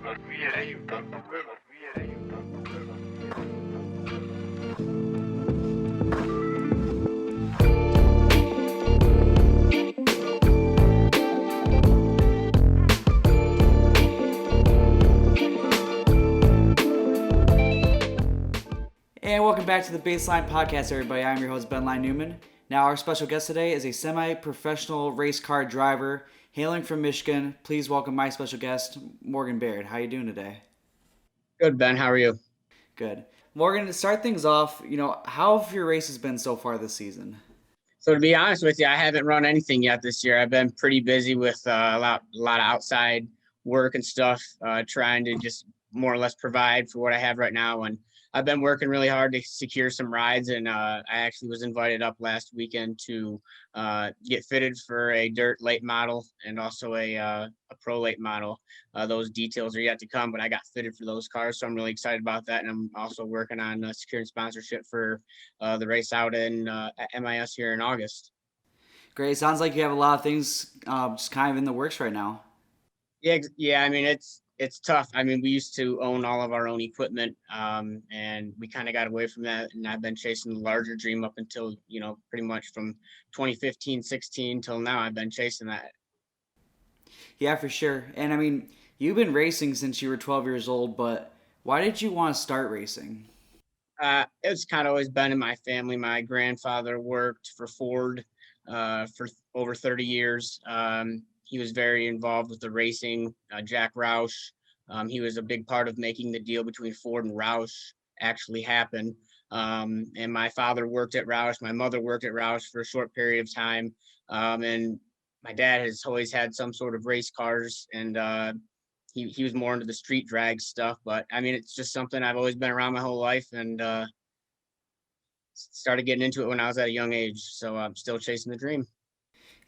And welcome back to the BaseLINE podcast, everybody. I'm your host, BenLine Newman. Now, our special guest today is a semi-professional race car driver hailing from Michigan. Please welcome my special guest, Morgen Baird. How are you doing today? Good, Ben. How are you? Good. Morgen, to start things off, how have your races been so far this season? So to be honest with you, I haven't run anything yet this year. I've been pretty busy with a lot of outside work and stuff, trying to just more or less provide for what I have right now. And I've been working really hard to secure some rides. And I actually was invited up last weekend to get fitted for a dirt late model and also a pro late model. Those details are yet to come, but I got fitted for those cars. So I'm really excited about that. And I'm also working on securing sponsorship for the race out in at MIS here in August. Great. Sounds like you have a lot of things just kind of in the works right now. Yeah. I mean, it's tough. I mean, we used to own all of our own equipment, and we kind of got away from that. And I've been chasing the larger dream up until pretty much from 2015, 16 till now. I've been chasing that. Yeah, for sure. And I mean, you've been racing since you were 12 years old, but why did you want to start racing? It's kind of always been in my family. My grandfather worked for Ford for over 30 years. He was very involved with the racing. Jack Roush, he was a big part of making the deal between Ford and Roush actually happen. And my father worked at Roush. My mother worked at Roush for a short period of time. And my dad has always had some sort of race cars, and he was more into the street drag stuff. But I mean, it's just something I've always been around my whole life, and started getting into it when I was at a young age. So I'm still chasing the dream.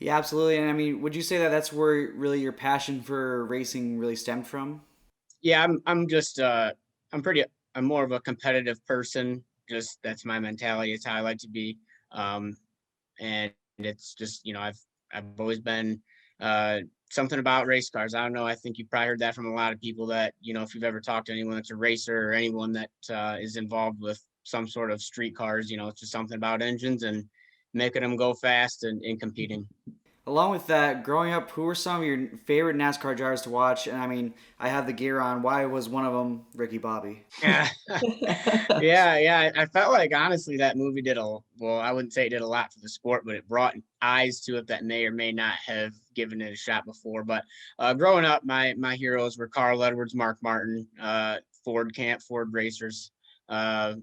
Yeah, absolutely. And I mean, would you say that that's where really your passion for racing really stemmed from? Yeah, I'm just I'm pretty I'm more of a competitive person. Just that's my mentality. It's how I like to be. Um, and it's just I've always been something about race cars. I don't know. I think you've probably heard that from a lot of people that if you've ever talked to anyone that's a racer or anyone that is involved with some sort of street cars, it's just something about engines and making them go fast and competing. Along with that, growing up, who were some of your favorite NASCAR drivers to watch? And I mean, I have the gear on. Why was one of them Ricky Bobby? Yeah. Yeah. I felt like honestly that movie did well, I wouldn't say it did a lot for the sport, but it brought eyes to it that may or may not have given it a shot before. But growing up, my heroes were Carl Edwards, Mark Martin, Ford racers. Uh,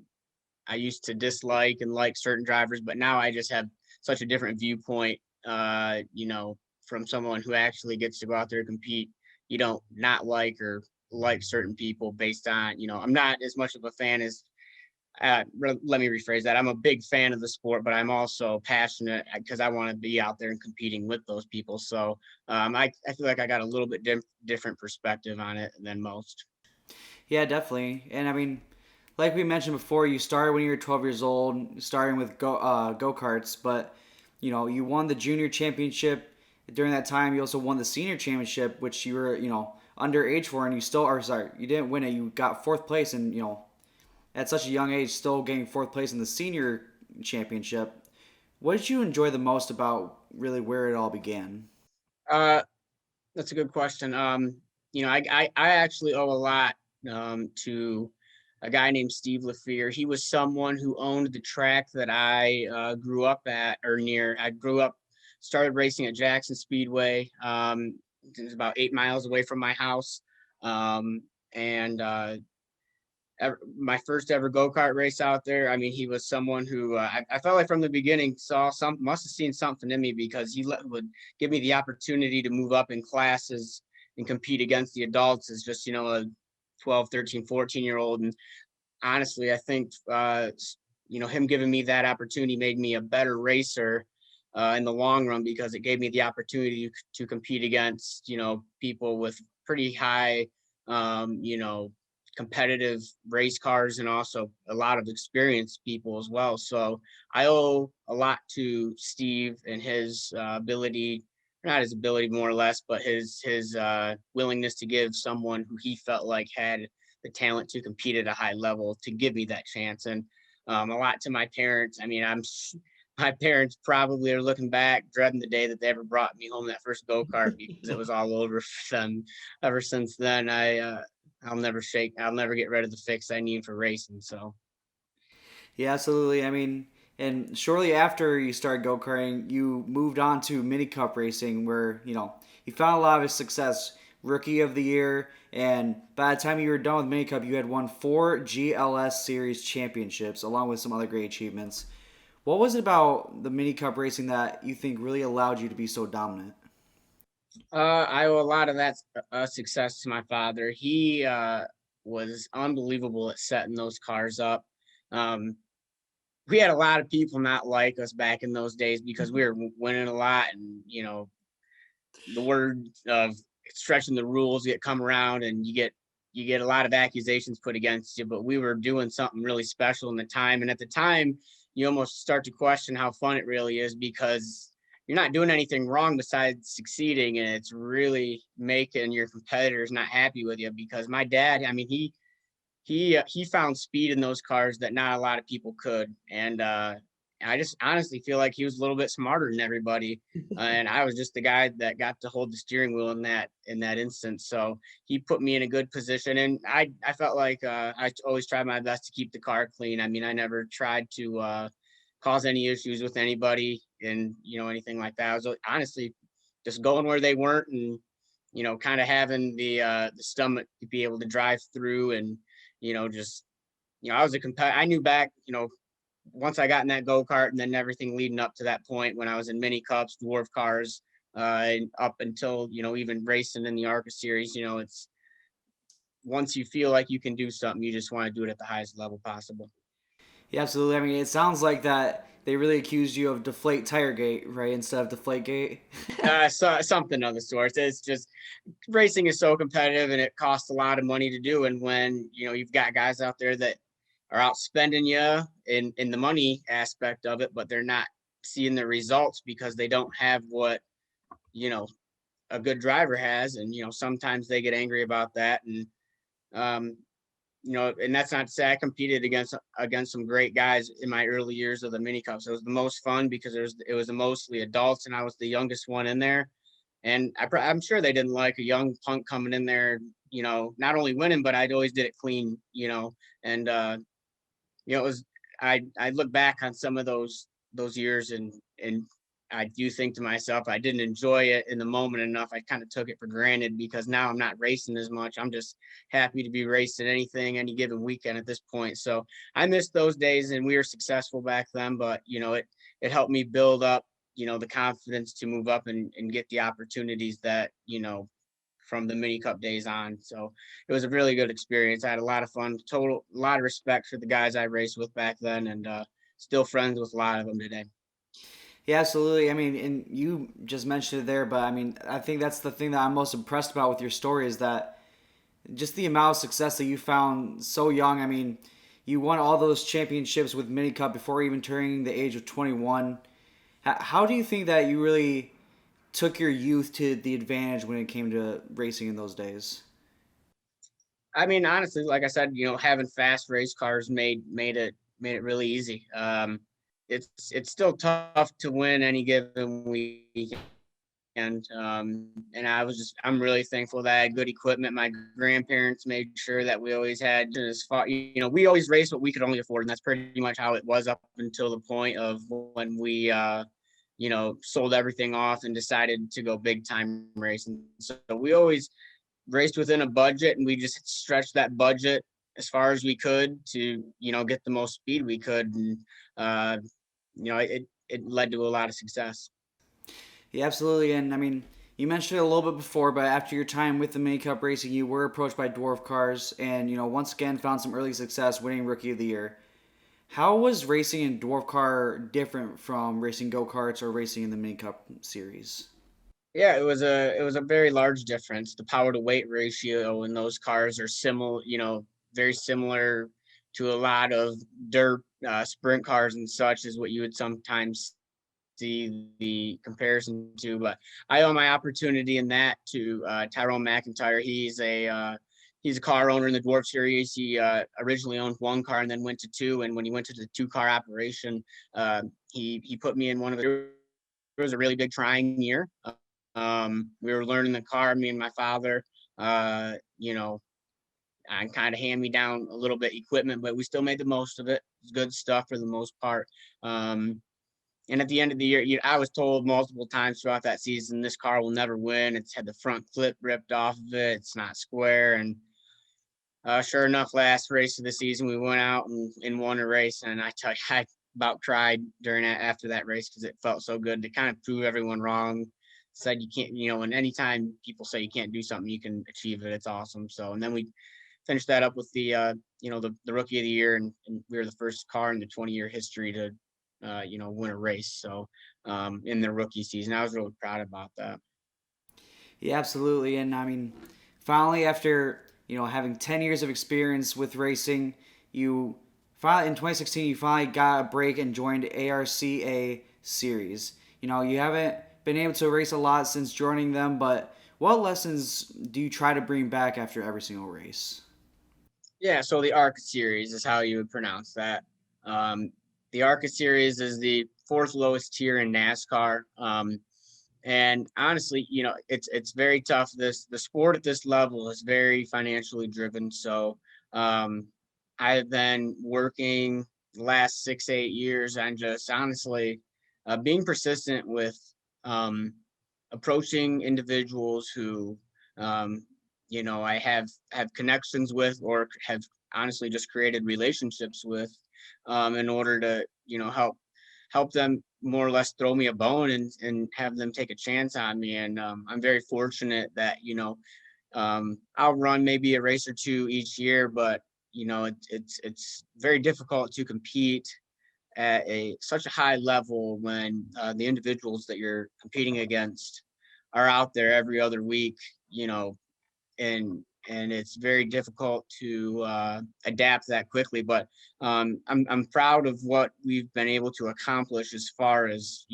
I used to dislike and like certain drivers, but now I just have such a different viewpoint, from someone who actually gets to go out there and compete. You don't not like or like certain people based on, I'm not as much of a fan as, let me rephrase that. I'm a big fan of the sport, but I'm also passionate because I want to be out there and competing with those people. So I feel like I got a little bit different perspective on it than most. Yeah, definitely. And I mean, like we mentioned before, you started when you were 12 years old, starting with go karts, but you won the junior championship during that time. You also won the senior championship, which you were underage for, and you still are sorry, you didn't win it. You got fourth place, and at such a young age, still getting fourth place in the senior championship. What did you enjoy the most about really where it all began? Uh, that's a good question. I actually owe a lot to a guy named Steve Lafere. He was someone who owned the track that I grew up at or near. Started racing at Jackson Speedway. It was about 8 miles away from my house. And my first ever go-kart race out there. I mean, he was someone who I felt like from the beginning must have seen something in me because would give me the opportunity to move up in classes and compete against the adults as just, a 12, 13, 14-year-old. And honestly, I think, him giving me that opportunity made me a better racer in the long run because it gave me the opportunity to compete against, people with pretty high, competitive race cars and also a lot of experienced people as well. So I owe a lot to Steve and his ability not his ability more or less, but his willingness to give someone who he felt like had the talent to compete at a high level to give me that chance. And a lot to my parents. I mean, my parents probably are looking back, dreading the day that they ever brought me home that first go kart because it was all over for them. Ever since then, I'll never get rid of the fix I need for racing. So. Yeah, absolutely. I mean, and shortly after you started go karting, you moved on to mini cup racing, where you found a lot of success. Rookie of the year, and by the time you were done with mini cup, you had won 4 GLS Series championships, along with some other great achievements. What was it about the mini cup racing that you think really allowed you to be so dominant? I owe a lot of that success to my father. He was unbelievable at setting those cars up. Um, we had a lot of people not like us back in those days because we were winning a lot, and the word of stretching the rules get come around, and you get a lot of accusations put against you. But we were doing something really special in the time, and at the time, you almost start to question how fun it really is because you're not doing anything wrong besides succeeding, and it's really making your competitors not happy with you. Because my dad, I mean, he found speed in those cars that not a lot of people could, and I just honestly feel like he was a little bit smarter than everybody, and I was just the guy that got to hold the steering wheel in that instance. So he put me in a good position, and I felt like I always tried my best to keep the car clean. I mean, I never tried to cause any issues with anybody, and anything like that. I was honestly just going where they weren't, and kind of having the stomach to be able to drive through, and just I was a I knew back, once I got in that go kart, and then everything leading up to that point when I was in mini cups, dwarf cars, and up until even racing in the ARCA series. It's once you feel like you can do something, you just want to do it at the highest level possible. Yeah, absolutely. I mean, it sounds like that they really accused you of deflate tire gate, right, instead of deflate gate. So something of the sort. It's just racing is so competitive, and it costs a lot of money to do. And when you've got guys out there that are outspending you in the money aspect of it, but they're not seeing the results because they don't have what you know a good driver has, and sometimes they get angry about that. And um, and that's not to say I competed against some great guys in my early years of the mini cups. It was the most fun because it was mostly adults, and I was the youngest one in there. And I'm sure they didn't like a young punk coming in there, not only winning, but I'd always did it clean, and it was I look back on some of those years, and I do think to myself I didn't enjoy it in the moment enough. I kind of took it for granted because now I'm not racing as much. I'm just happy to be racing anything any given weekend at this point. So I miss those days, and we were successful back then. But it helped me build up the confidence to move up and get the opportunities that from the mini cup days on. So it was a really good experience. I had a lot of fun, total a lot of respect for the guys I raced with back then, and still friends with a lot of them today. Yeah, absolutely. I mean, and you just mentioned it there, but I mean, I think that's the thing that I'm most impressed about with your story is that just the amount of success that you found so young. I mean, you won all those championships with Mini Cup before even turning the age of 21. How do you think that you really took your youth to the advantage when it came to racing in those days? I mean, honestly, like I said, having fast race cars made it really easy. It's still tough to win any given weekend. And I'm really thankful that I had good equipment. My grandparents made sure that we always had as far, we always raced what we could only afford. And that's pretty much how it was up until the point of when we, sold everything off and decided to go big time racing. So we always raced within a budget, and we just stretched that budget as far as we could to, get the most speed we could. And, it led to a lot of success. Yeah, absolutely. And I mean, you mentioned it a little bit before, but after your time with the Mini Cup racing, you were approached by Dwarf Cars, and once again found some early success, winning Rookie of the Year. How was racing in Dwarf Car different from racing go karts or racing in the Mini Cup series? Yeah, it was a very large difference. The power to weight ratio in those cars are similar, very similar to a lot of dirt sprint cars and such, is what you would sometimes see the comparison to, but I owe my opportunity in that to Tyrone McIntyre. He's a car owner in the Dwarf Series. He originally owned one car and then went to two. And when he went to the two-car operation, he put me in one of the. It was a really big trying year. We were learning the car, me and my father. You know, I kind of hand me down a little bit equipment, but we still made the most of it. It's good stuff for the most part. And at the end of the year, I was told multiple times throughout that season, this car will never win. It's had the front clip ripped off of it. It's not square. And sure enough, last race of the season, we went out and won a race. And I tell you, I about cried after that race because it felt so good to kind of prove everyone wrong. Said you can't, and anytime people say you can't do something, you can achieve it. It's awesome. So, and then we finished that up with the rookie of the year, and we were the first car in the 20-year history to win a race. So in the rookie season, I was really proud about that. Yeah, absolutely. And I mean, finally, after having 10 years of experience with racing, you finally in 2016 you finally got a break and joined ARCA Series. You haven't been able to race a lot since joining them, but what lessons do you try to bring back after every single race? Yeah, so the ARC Series is how you would pronounce that. The ARCA Series is the fourth lowest tier in NASCAR. And honestly, it's very tough. The sport at this level is very financially driven. So I've been working the last 6-8 years on just honestly being persistent with approaching individuals who I have connections with or have honestly just created relationships with in order to help them more or less throw me a bone and have them take a chance on me. And I'm very fortunate that I'll run maybe a race or two each year, but it's very difficult to compete at such a high level when the individuals that you're competing against are out there every other week, and it's very difficult to adapt that quickly. But I'm proud of what we've been able to accomplish as far as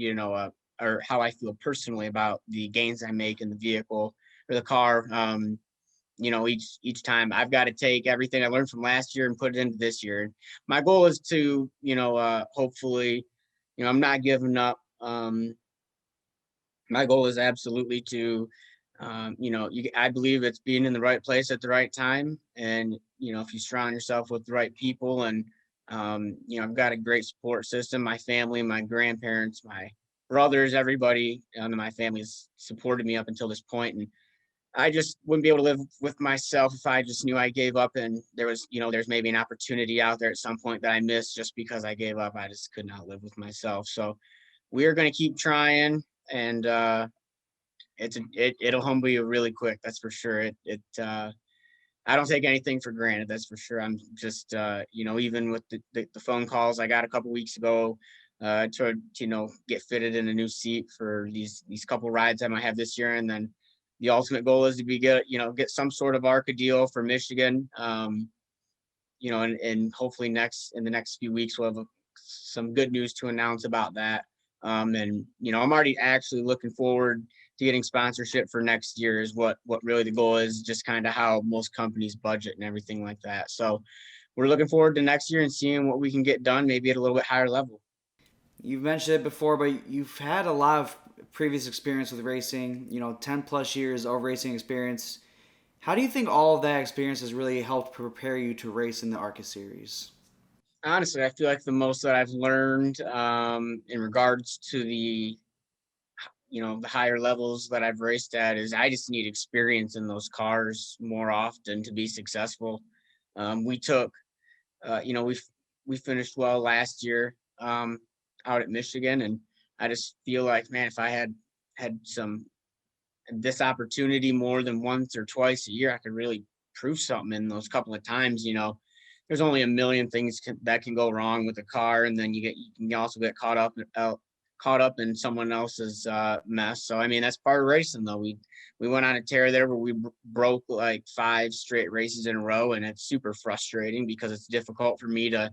or how I feel personally about the gains I make in the vehicle or the car. Each time I've got to take everything I learned from last year and put it into this year. My goal is to hopefully, I'm not giving up. My goal is absolutely to I believe it's being in the right place at the right time. And, if you surround yourself with the right people and, I've got a great support system, my family, my grandparents, my brothers, everybody in my family has supported me up until this point. And I just wouldn't be able to live with myself if I just knew I gave up and there's maybe an opportunity out there at some point that I missed just because I gave up. I just could not live with myself. So we're going to keep trying, and, it'll humble you really quick. That's for sure. I don't take anything for granted. That's for sure. I'm just, even with the phone calls I got a couple weeks ago, to get fitted in a new seat for these couple rides I might have this year. And then the ultimate goal is to get some sort of ARCA deal for Michigan. And hopefully in the next few weeks, we'll have some good news to announce about that. And I'm already actually looking forward to getting sponsorship for next year is what really the goal is, just kind of how most companies budget and everything like that. So we're looking forward to next year and seeing what we can get done, maybe at a little bit higher level. You've mentioned it before, but you've had a lot of previous experience with racing, 10 plus years of racing experience. How do you think all of that experience has really helped prepare you to race in the ARCA series? Honestly, I feel like the most that I've learned in regards to the higher levels that I've raced at is I just need experience in those cars more often to be successful. We took, we finished well last year out at Michigan, and I just feel like, man, if I had this opportunity more than once or twice a year, I could really prove something in those couple of times. There's only a million things that can go wrong with a car, and then you can also get caught up in someone else's mess. So I mean, that's part of racing, though. We went on a tear there where we broke like 5 straight races in a row, and it's super frustrating because it's difficult for me to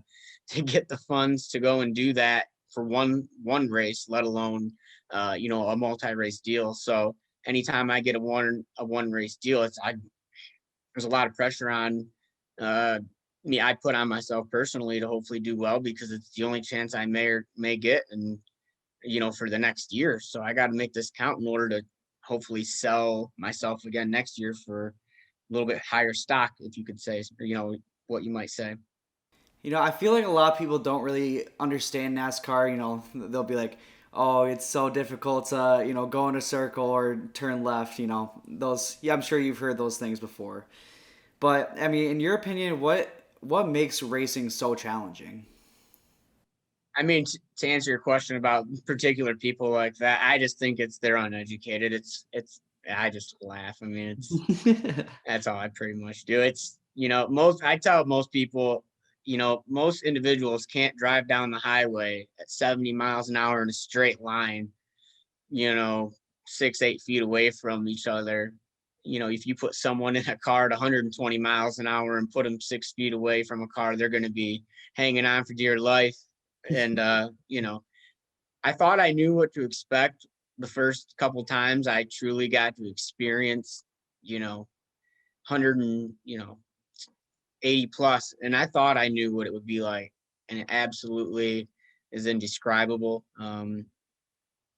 get the funds to go and do that for one race, let alone a multi-race deal. So anytime I get a one race deal, there's a lot of pressure on uh, me. I put on myself personally to hopefully do well, because it's the only chance I may get, and for the next year. So I got to make this count in order to hopefully sell myself again next year for a little bit higher stock, if you could say, what you might say. I feel like a lot of people don't really understand NASCAR. They'll be like, "Oh, it's so difficult to, go in a circle or turn left." Those. Yeah, I'm sure you've heard those things before. But I mean, in your opinion, what makes racing so challenging? I mean, to answer your question about particular people like that, I just think they're uneducated. I just laugh. I mean, that's all I pretty much do. I tell most people, most individuals can't drive down the highway at 70 miles an hour in a straight line, you know, 6, 8 feet away from each other. If you put someone in a car at 120 miles an hour and put them 6 feet away from a car, they're going to be hanging on for dear life. And, I thought I knew what to expect the first couple times I truly got to experience, 100 and, 80 plus. And I thought I knew what it would be like. And it absolutely is indescribable.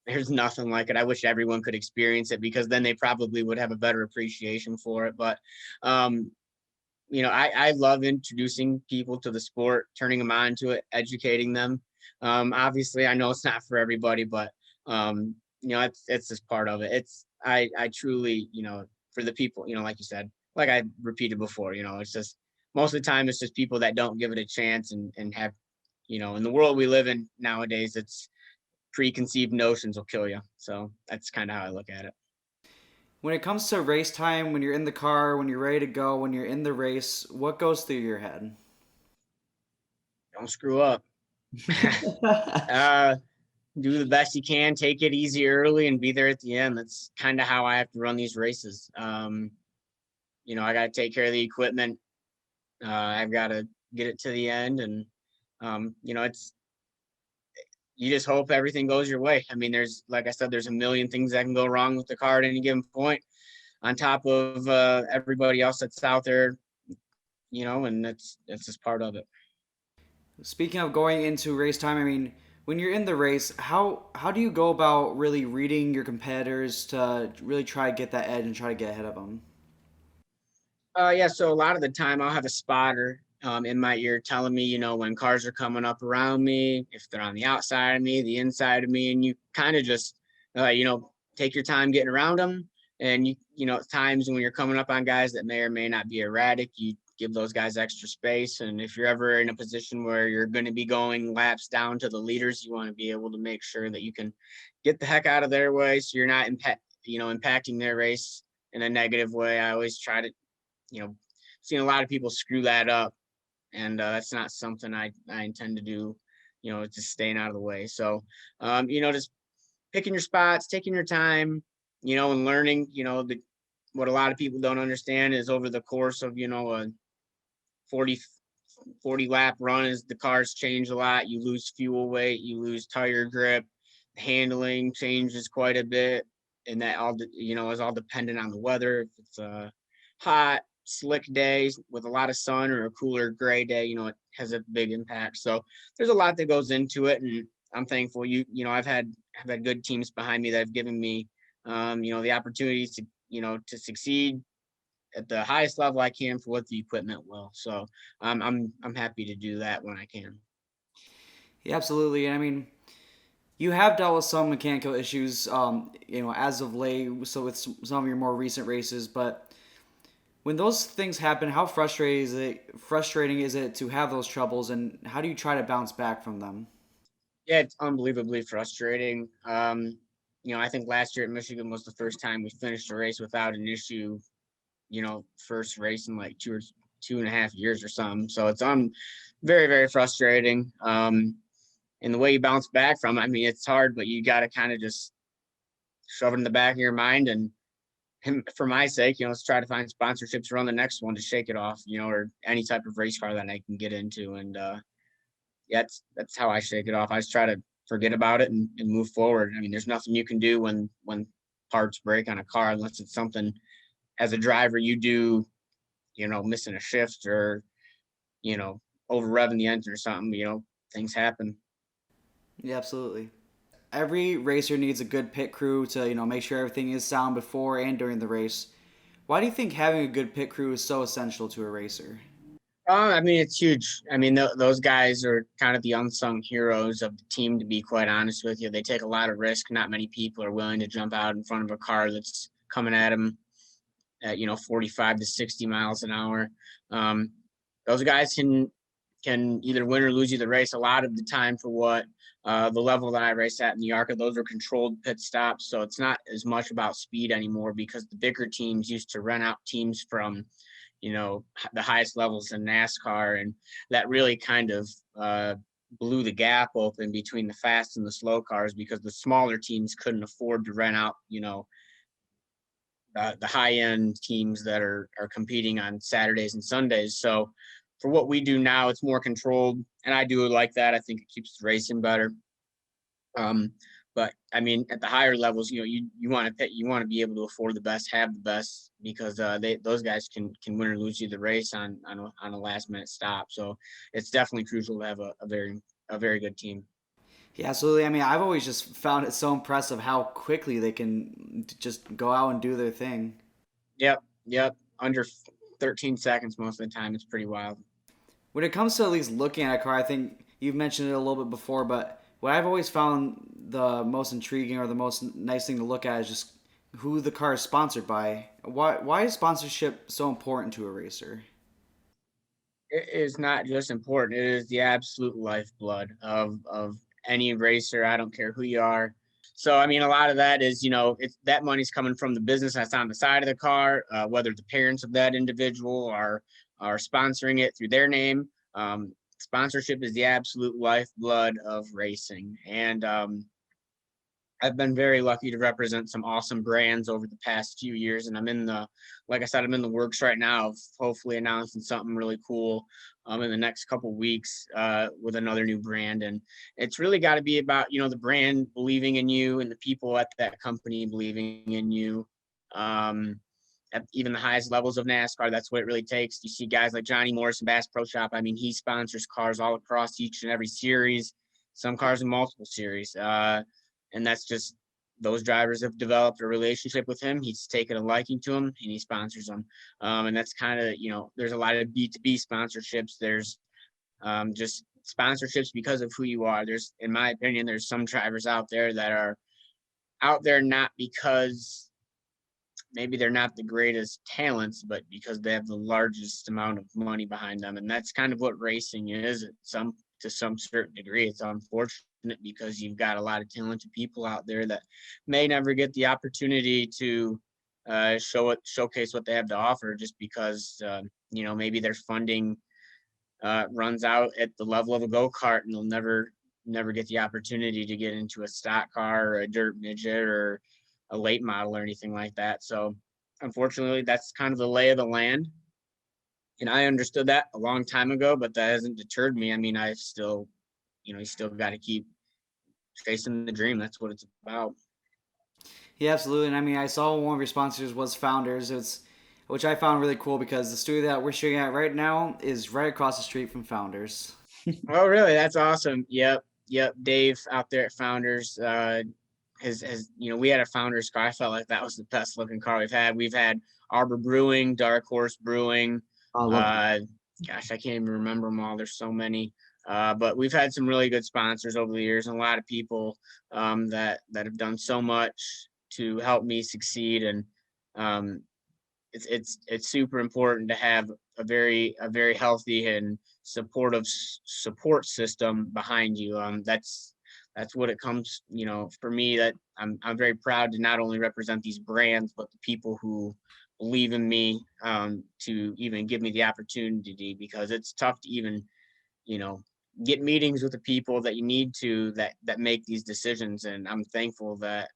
There's nothing like it. I wish everyone could experience it, because then they probably would have a better appreciation for it. But, I love introducing people to the sport, turning them on to it, educating them. Obviously, I know it's not for everybody, but, it's just part of it. I truly, for the people, like you said, like I repeated before, it's just most of the time it's just people that don't give it a chance, and have, in the world we live in nowadays, it's preconceived notions will kill you. So that's kind of how I look at it. When it comes to race time, when you're in the car, when you're ready to go, when you're in the race, what goes through your head? Don't screw up. uh, do the best you can, take it easy early, and be there at the end. That's kind of how I have to run these races. I got to take care of the equipment. I've got to get it to the end, and it's you just hope everything goes your way. I mean, like I said, there's a million things that can go wrong with the car at any given point, on top of everybody else that's out there, and that's just part of it. Speaking of going into race time, I mean, when you're in the race, how do you go about really reading your competitors to really try to get that edge and try to get ahead of them? Yeah, so a lot of the time I'll have a spotter in my ear telling me, when cars are coming up around me, if they're on the outside of me, the inside of me, and you kind of just, take your time getting around them. And times when you're coming up on guys that may or may not be erratic, you give those guys extra space. And if you're ever in a position where you're going to be going laps down to the leaders, you want to be able to make sure that you can get the heck out of their way, so you're not impacting their race in a negative way. I always try to, seen a lot of people screw that up, and that's not something I intend to do. Just staying out of the way. So, just picking your spots, taking your time, and learning. What a lot of people don't understand is, over the course of a 40 40 lap run, as the cars change a lot, you lose fuel weight, you lose tire grip, handling changes quite a bit, and that all is all dependent on the weather. If it's hot, slick days with a lot of sun, or a cooler gray day, it has a big impact. So there's a lot that goes into it, and I'm thankful. I've had good teams behind me that have given me, the opportunities to, to succeed at the highest level I can for what the equipment will. So I'm happy to do that when I can. Yeah, absolutely. And I mean, you have dealt with some mechanical issues, as of late. So with some of your more recent races, but when those things happen, how frustrating is it to have those troubles, and how do you try to bounce back from them? Yeah, it's unbelievably frustrating. I think last year at Michigan was the first time we finished a race without an issue. First race in like 2.5 years or something. So it's very, very frustrating. And the way you bounce back from it, I mean, it's hard, but you got to kind of just shove it in the back of your mind. And for my sake, let's try to find sponsorships around the next one to shake it off, or any type of race car that I can get into. And yeah, that's how I shake it off. I just try to forget about it and move forward. I mean, there's nothing you can do when parts break on a car unless it's something as a driver you do, missing a shift or, you know, over revving the engine or something, things happen. Yeah, absolutely. Every racer needs a good pit crew to, make sure everything is sound before and during the race. Why do you think having a good pit crew is so essential to a racer? I mean, it's huge. I mean, those guys are kind of the unsung heroes of the team, to be quite honest with you. They take a lot of risk. Not many people are willing to jump out in front of a car that's coming at them at 45 to 60 miles an hour. Um, those guys can either win or lose you the race a lot of the time. For what the level that I race at in the ARCA, those are controlled pit stops, so it's not as much about speed anymore because the bigger teams used to run out teams from the highest levels in NASCAR, and that really kind of blew the gap open between the fast and the slow cars because the smaller teams couldn't afford to rent out the high end teams that are competing on Saturdays and Sundays. So for what we do now, it's more controlled, and I do like that. I think it keeps the racing better. Um, but I mean, at the higher levels, you want to pit, you want to be able to afford the best, have the best, because those guys can win or lose you the race on a last minute stop. So it's definitely crucial to have a very good team. Yeah, absolutely. I mean, I've always just found it so impressive how quickly they can just go out and do their thing. Yep, yep. Under 13 seconds most of the time. It's pretty wild. When it comes to at least looking at a car, I think you've mentioned it a little bit before, but what I've always found the most intriguing or the most nice thing to look at is just who the car is sponsored by. Why is sponsorship so important to a racer? It is not just important; it is the absolute lifeblood of any racer. I don't care who you are. So I mean, a lot of that is it's that money's coming from the business that's on the side of the car, whether the parents of that individual are sponsoring it through their name. Sponsorship is the absolute lifeblood of racing, and I've been very lucky to represent some awesome brands over the past few years, and like I said, I'm in the works right now of hopefully announcing something really cool in the next couple weeks with another new brand. And it's really got to be about the brand believing in you and the people at that company believing in you. At even the highest levels of NASCAR, that's what it really takes. You see guys like Johnny Morrison, Bass Pro Shop. I mean, he sponsors cars all across each and every series. Some cars in multiple series. And that's just those drivers have developed a relationship with him. He's taken a liking to him and he sponsors them. And that's kind of, there's a lot of B2B sponsorships. There's just sponsorships because of who you are. In my opinion, there's some drivers out there that are out there not because maybe they're not the greatest talents, but because they have the largest amount of money behind them. And that's kind of what racing is to some certain degree. It's unfortunate because you've got a lot of talented people out there that may never get the opportunity to showcase what they have to offer just because maybe their funding runs out at the level of a go-kart and they'll never get the opportunity to get into a stock car or a dirt midget or a late model or anything like that. So unfortunately, that's kind of the lay of the land. And I understood that a long time ago, but that hasn't deterred me. I mean, I still, you still got to keep chasing the dream. That's what it's about. Yeah, absolutely. And I mean, I saw one of your sponsors was Founders. Which I found really cool because the studio that we're shooting at right now is right across the street from Founders. Oh, really? That's awesome. Yep. Yep. Dave out there at Founders, we had a Founders car. I felt like that was the best looking car we've had. We've had Arbor Brewing, Dark Horse Brewing. I love it. Uh, Gosh, I can't even remember them all. There's so many. But we've had some really good sponsors over the years, and a lot of people that have done so much to help me succeed. And um, it's super important to have a very healthy and supportive support system behind you. That's what it comes, for me. That I'm very proud to not only represent these brands, but the people who believe in me to even give me the opportunity, because it's tough to even you know get meetings with the people that you need to that make these decisions. And I'm thankful that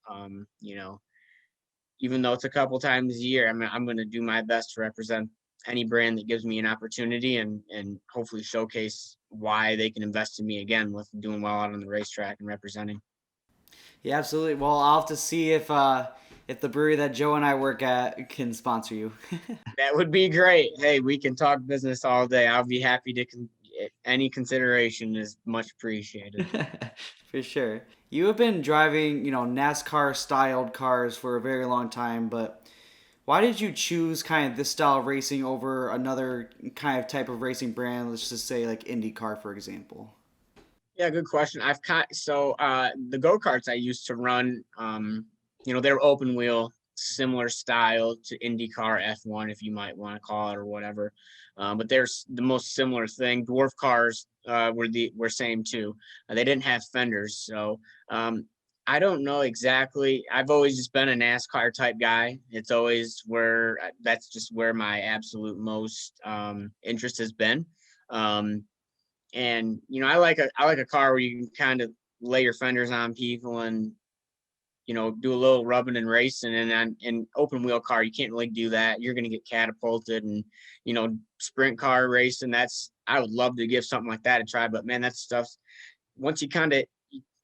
even though it's a couple times a year, I'm going to do my best to represent any brand that gives me an opportunity, and hopefully showcase why they can invest in me again with doing well out on the racetrack and representing. Yeah, absolutely. Well, I'll have to see if the brewery that Joe and I work at can sponsor you. That would be great. Hey, we can talk business all day. I'll be happy to any consideration is much appreciated. For sure. You have been driving, NASCAR styled cars for a very long time, but why did you choose kind of this style of racing over another kind of type of racing brand? Let's just say like IndyCar, for example. Yeah, good question. The go-karts I used to run, they're open wheel, similar style to IndyCar F1, if you might want to call it or whatever. But there's the most similar thing. Dwarf cars were same too. They didn't have fenders, so I don't know exactly. I've always just been a NASCAR type guy. It's always where that's just where my absolute most interest has been. Um, and I like a car where you can kind of lay your fenders on people and do a little rubbing and racing. And on in open wheel car, you can't really do that. You're going to get catapulted. And sprint car racing, that's I would love to give something like that a try, but man, that stuff, once you kind of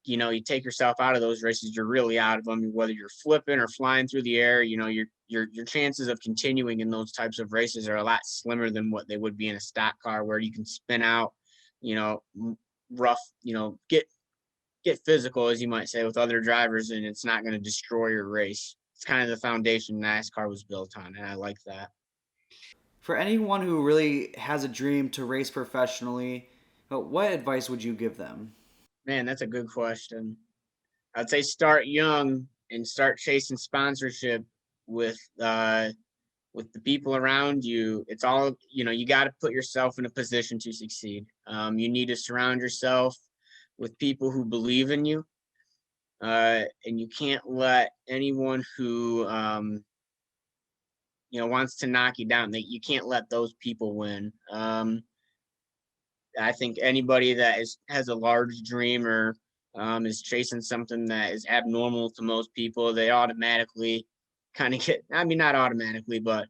you take yourself out of those races, you're really out of them. Whether you're flipping or flying through the air, your chances of continuing in those types of races are a lot slimmer than what they would be in a stock car, where you can spin out, you know, rough, get physical, as you might say, with other drivers, and it's not going to destroy your race. It's kind of the foundation NASCAR was built on, and I like that. For anyone who really has a dream to race professionally, what advice would you give them? Man, that's a good question. I'd say start young and start chasing sponsorship with with the people around you. It's all, you got to put yourself in a position to succeed. You need to surround yourself with people who believe in you, and you can't let anyone who wants to knock you down. You can't let those people win. I think anybody that has a large dream or is chasing something that is abnormal to most people, they automatically kind of get. I mean, not automatically, but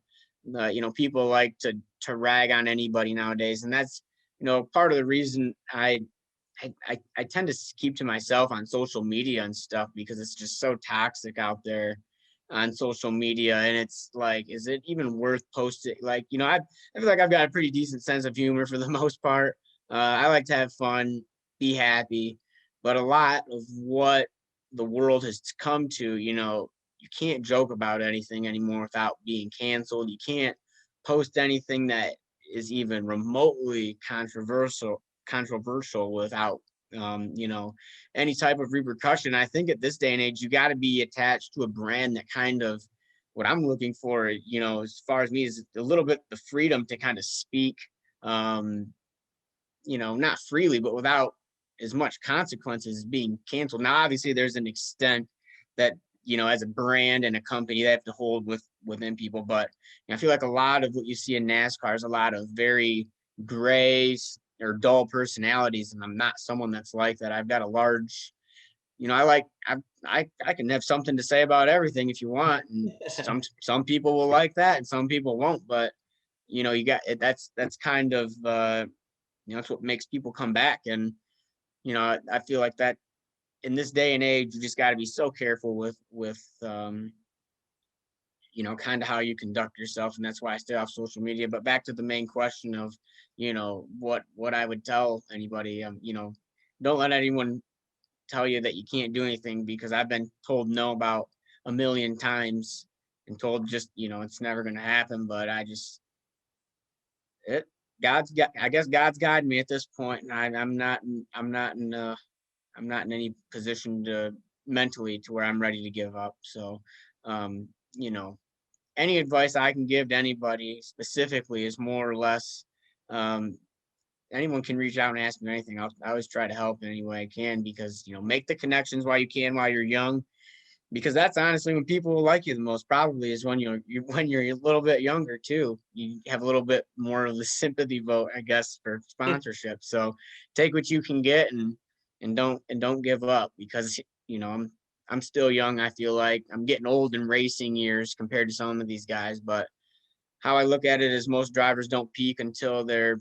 people like to rag on anybody nowadays, and that's part of the reason I tend to keep to myself on social media and stuff, because it's just so toxic out there on social media. And it's like, is it even worth posting? Like, I feel like I've got a pretty decent sense of humor for the most part. I like to have fun, be happy, but a lot of what the world has come to, you can't joke about anything anymore without being canceled. You can't post anything that is even remotely controversial without any type of repercussion. I think at this day and age, you got to be attached to a brand that kind of, what I'm looking for, as far as me, is a little bit the freedom to kind of speak, not freely, but without as much consequences as being canceled. Now, obviously, there's an extent that, as a brand and a company, they have to hold within people. But I feel like a lot of what you see in NASCAR is a lot of very gray or dull personalities, and I'm not someone that's like that. I've got a large, I like I can have something to say about everything if you want, and some people will like that, and some people won't. But you got it. That's kind of that's what makes people come back. And I feel like that in this day and age, you just got to be so careful with kind of how you conduct yourself, and that's why I stay off social media. But back to the main question of, what I would tell anybody, don't let anyone tell you that you can't do anything, because I've been told no about a million times and told just, it's never going to happen. But it, I guess God's guiding me at this point, and I'm not in any position to mentally to where I'm ready to give up. So, um, you know, any advice I can give to anybody specifically is more or less, um, anyone can reach out and ask me anything. I always try to help in any way I can, because make the connections while you can, while you're young, because that's honestly when people will like you the most. Probably is when when you're a little bit younger too. You have a little bit more of the sympathy vote, I guess, for sponsorship. So take what you can get, and don't give up, because I'm still young. I feel like I'm getting old in racing years compared to some of these guys, but how I look at it is most drivers don't peak until they're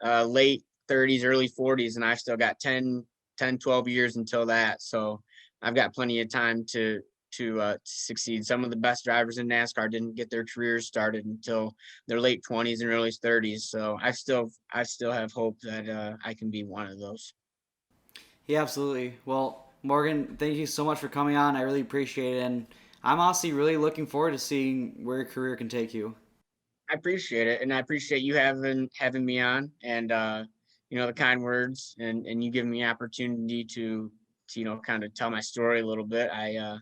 late 30s, early 40s, and I've still got 12 years until that. So I've got plenty of time to succeed. Some of the best drivers in NASCAR didn't get their careers started until their late 20s and early 30s. So I still have hope that I can be one of those. Yeah, absolutely. Well, Morgan, thank you so much for coming on. I really appreciate it, and I'm honestly really looking forward to seeing where your career can take you. I appreciate it, and I appreciate you having me on, and the kind words, and you giving me opportunity to kind of tell my story a little bit. I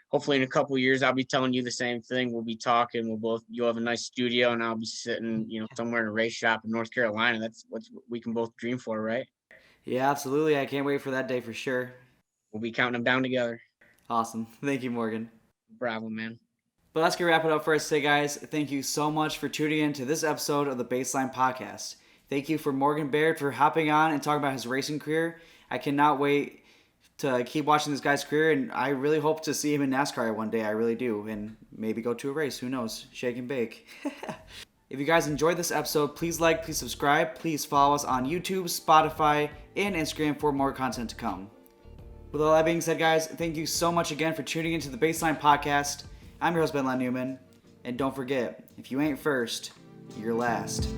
hopefully in a couple of years I'll be telling you the same thing. We'll be talking. You'll have a nice studio, and I'll be sitting somewhere in a race shop in North Carolina. That's what we can both dream for, right? Yeah, absolutely. I can't wait for that day for sure. We'll be counting them down together. Awesome. Thank you, Morgan. No problem, man. But that's going to wrap it up for us today, guys. Thank you so much for tuning in to this episode of the BaseLINE podcast. Thank you for Morgan Baird for hopping on and talking about his racing career. I cannot wait to keep watching this guy's career, and I really hope to see him in NASCAR one day. I really do, and maybe go to a race. Who knows? Shake and bake. If you guys enjoyed this episode, please like, please subscribe, please follow us on YouTube, Spotify, and Instagram for more content to come. With all that being said, guys, thank you so much again for tuning into the BaseLINE podcast. I'm your host, Ben Newman, and don't forget, if you ain't first, you're last.